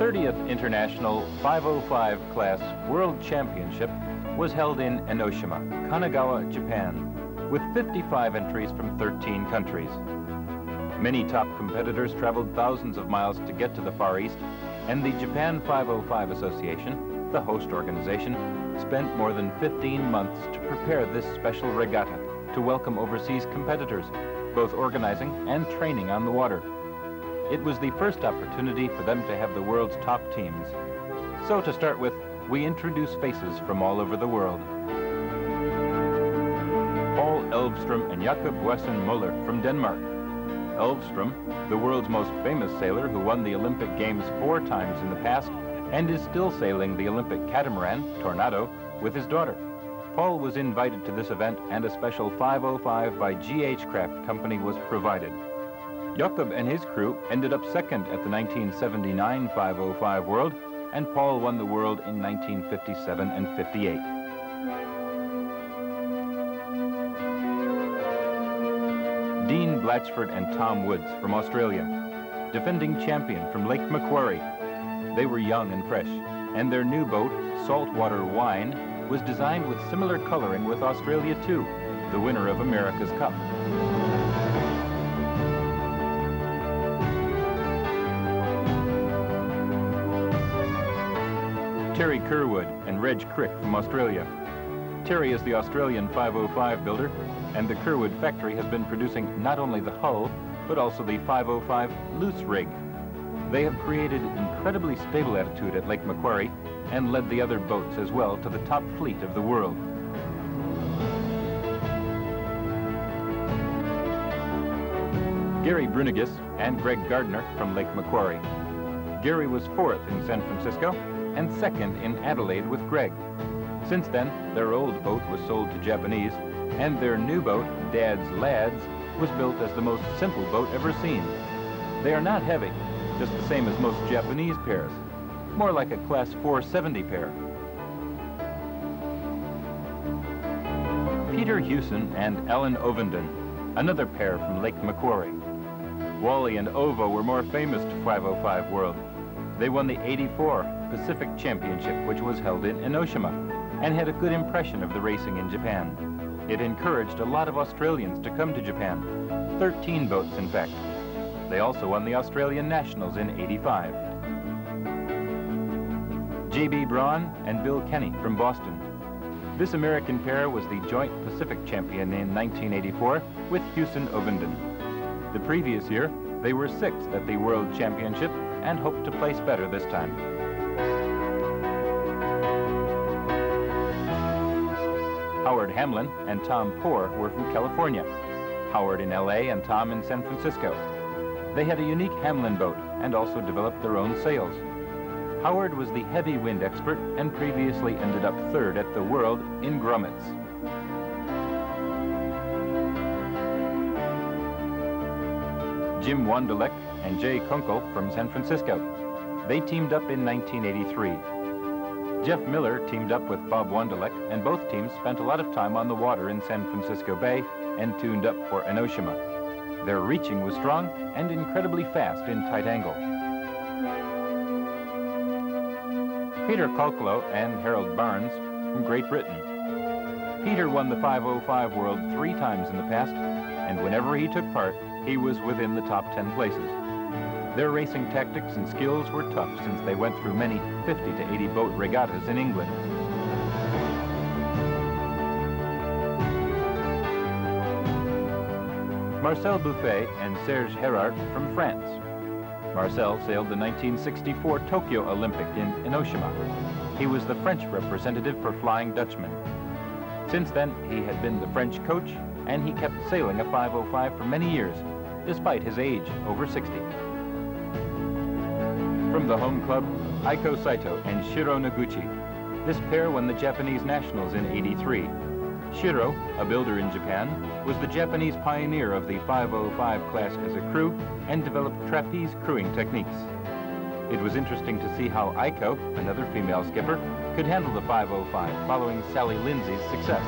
30th International 505 Class World Championship was held in Enoshima, Kanagawa, Japan, with 55 entries from 13 countries. Many top competitors traveled thousands of miles to get to the Far East, and the Japan 505 Association, the host organization, spent more than 15 months to prepare this special regatta to welcome overseas competitors, both organizing and training on the water. It was the first opportunity for them to have the world's top teams. So to start with, we introduce faces from all over the world. Paul Elvstrom and Jakob Wesson-Muller from Denmark. Elvstrom, the world's most famous sailor who won the Olympic Games 4 times in the past and is still sailing the Olympic catamaran, Tornado, with his daughter. Paul was invited to this event and a special 505 by GH Craft Company was provided. Jakob and his crew ended up second at the 1979 505 World, and Paul won the world in 1957 and 58. Dean Blatchford and Tom Woods from Australia, defending champion from Lake Macquarie. They were young and fresh, and their new boat, Saltwater Wine, was designed with similar coloring with Australia too, the winner of America's Cup. Terry Kerwood and Reg Crick from Australia. Terry is the Australian 505 builder, and the Kerwood factory has been producing not only the hull, but also the 505 loose rig. They have created incredibly stable attitude at Lake Macquarie and led the other boats as well to the top fleet of the world. Gary Brunigis and Greg Gardner from Lake Macquarie. Gary was 4th in San Francisco and 2nd in Adelaide with Greg. Since then, their old boat was sold to Japanese, and their new boat, Dad's Lads, was built as the most simple boat ever seen. They are not heavy, just the same as most Japanese pairs, more like a Class 470 pair. Peter Hewson and Alan Ovenden, another pair from Lake Macquarie. Wally and Ovo were more famous to 505 World. They won the '84 Pacific Championship, which was held in Enoshima, and had a good impression of the racing in Japan. It encouraged a lot of Australians to come to Japan, 13 boats in fact. They also won the Australian Nationals in '85. J.B. Braun and Bill Kenny from Boston. This American pair was the joint Pacific champion in 1984 with Hewson Ovenden. The previous year, they were 6th at the World Championship and hoped to place better this time. Howard Hamlin and Tom Poore were from California. Howard in LA and Tom in San Francisco. They had a unique Hamlin boat and also developed their own sails. Howard was the heavy wind expert and previously ended up 3rd at the world in grommets. Jim Wondelek and Jay Kunkel from San Francisco. They teamed up in 1983. Jeff Miller teamed up with Bob Wondelek, and both teams spent a lot of time on the water in San Francisco Bay and tuned up for Enoshima. Their reaching was strong and incredibly fast in tight angle. Peter Kalkalo and Harold Barnes from Great Britain. Peter won the 505 World 3 times in the past, and whenever he took part, he was within the top 10 places. Their racing tactics and skills were tough since they went through many 50 to 80 boat regattas in England. Marcel Buffet and Serge Herart from France. Marcel sailed the 1964 Tokyo Olympic in Enoshima. He was the French representative for Flying Dutchman. Since then, he had been the French coach, and he kept sailing a 505 for many years, despite his age, over 60. From the home club, Aiko Saito and Shiro Noguchi. This pair won the Japanese Nationals in '83. Shiro, a builder in Japan, was the Japanese pioneer of the 505 class as a crew and developed trapeze crewing techniques. It was interesting to see how Aiko, another female skipper, could handle the 505 following Sally Lindsay's success.